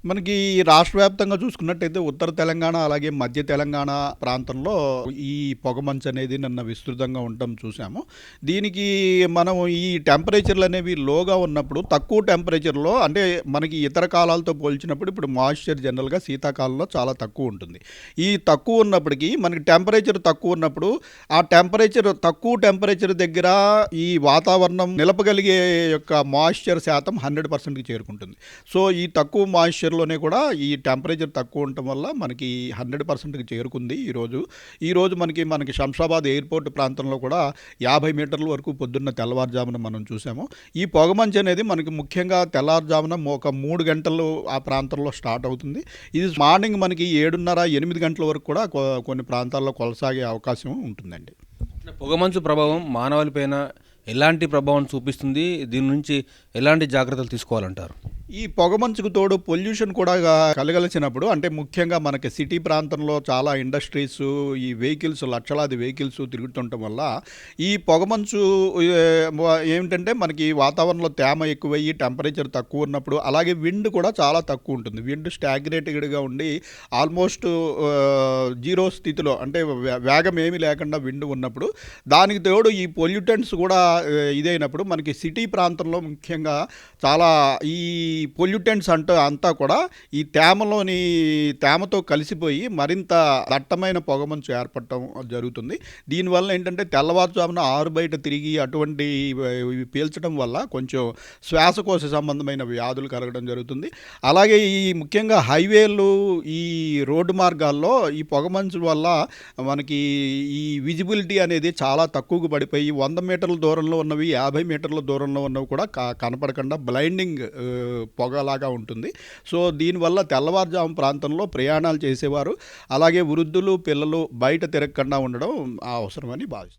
మనకి రాష్ట్ర వ్యాప్తంగా చూసుకున్నట్టయితే ఉత్తర తెలంగాణ అలాగే మధ్య తెలంగాణ ప్రాంతంలో ఈ పొగమంచు అనేది నిన్న విస్తృతంగా ఉండటం చూసాము. దీనికి మనం ఈ టెంపరేచర్లు అనేవి లోగా ఉన్నప్పుడు తక్కువ టెంపరేచర్లో అంటే మనకి ఇతర కాలాలతో పోల్చినప్పుడు ఇప్పుడు మాయిశ్చర్ జనరల్గా శీతాకాలంలో చాలా తక్కువ ఉంటుంది. ఈ తక్కువ ఉన్నప్పటికీ మనకి టెంపరేచర్ తక్కువ ఉన్నప్పుడు ఆ తక్కువ టెంపరేచర్ దగ్గర ఈ వాతావరణం నిలపగలిగే యొక్క మాయిశ్చర్ శాతం 100%కి చేరుకుంటుంది. సో ఈ తక్కువ మాయిశ్చర్లోనే కూడా ఈ టెంపరేచర్ తక్కువ ఉండటం వల్ల మనకి 100%కి చేరుకుంది ఈరోజు మనకి శంషాబాద్ ఎయిర్పోర్ట్ ప్రాంతంలో కూడా 50 మీటర్ల వరకు పొద్దున్న తెల్లవారుజామున మనం చూసాము. ఈ పొగమంచు అనేది మనకి ముఖ్యంగా తెల్లవారుజామున ఒక 3 గంటలు ఆ ప్రాంతంలో స్టార్ట్ అవుతుంది. ఇది మార్నింగ్ మనకి 7:30 8 గంటల వరకు కూడా కొన్ని ప్రాంతాల్లో కొనసాగే అవకాశం ఉంటుందండి. పొగమంచు ప్రభావం మానవాళిపైన ఎలాంటి ప్రభావం చూపిస్తుంది? దీని నుంచి ఎలాంటి జాగ్రత్తలు తీసుకోవాలంటారు? ఈ పొగమంచుకు తోడు పొల్యూషన్ కూడా కలగలిసినప్పుడు అంటే ముఖ్యంగా మనకి సిటీ ప్రాంతంలో చాలా ఇండస్ట్రీస్ ఈ వెహికల్స్ లక్షలాది వెహికల్స్ తిరుగుతుండటం వల్ల ఈ పొగమంచు ఏమిటంటే మనకి వాతావరణంలో తేమ ఎక్కువయ్యి టెంపరేచర్ తక్కువ ఉన్నప్పుడు అలాగే విండ్ కూడా చాలా తక్కువ ఉంటుంది. విండ్ స్టాగ్నేటెడ్గా ఉండి ఆల్మోస్ట్ జీరో స్థితిలో అంటే వేగం ఏమీ లేకుండా విండ్ ఉన్నప్పుడు దానికి తోడు ఈ పొల్యూటెంట్స్ కూడా ఇదైనప్పుడు మనకి సిటీ ప్రాంతంలో ముఖ్యంగా చాలా ఈ పొల్యూటెంట్స్ అంతా కూడా ఈ తేమతో కలిసిపోయి మరింత దట్టమైన పొగమంచు ఏర్పడటం జరుగుతుంది. దీనివల్ల ఏంటంటే తెల్లవారుజామున ఆరు బయట తిరిగి అటువంటి పీల్చడం వల్ల కొంచెం శ్వాసకోశ సంబంధమైన వ్యాధులు కలగడం జరుగుతుంది. అలాగే ఈ ముఖ్యంగా హైవేలు ఈ రోడ్డు మార్గాల్లో ఈ పొగమంచు వల్ల మనకి ఈ విజిబిలిటీ అనేది చాలా తక్కువగా పడిపోయి 100 మీటర్ల దూరంలో ఉన్నవి 50 మీటర్ల దూరంలో ఉన్నవి కూడా కనపడకుండా బ్లైండింగ్ పొగలాగా ఉంటుంది. సో దీనివల్ల తెల్లవారుజాము ప్రాంతంలో ప్రయాణాలు చేసేవారు అలాగే వృద్ధులు పిల్లలు బయట తిరగకుండా ఉండడం అవసరమని భావిస్తారు.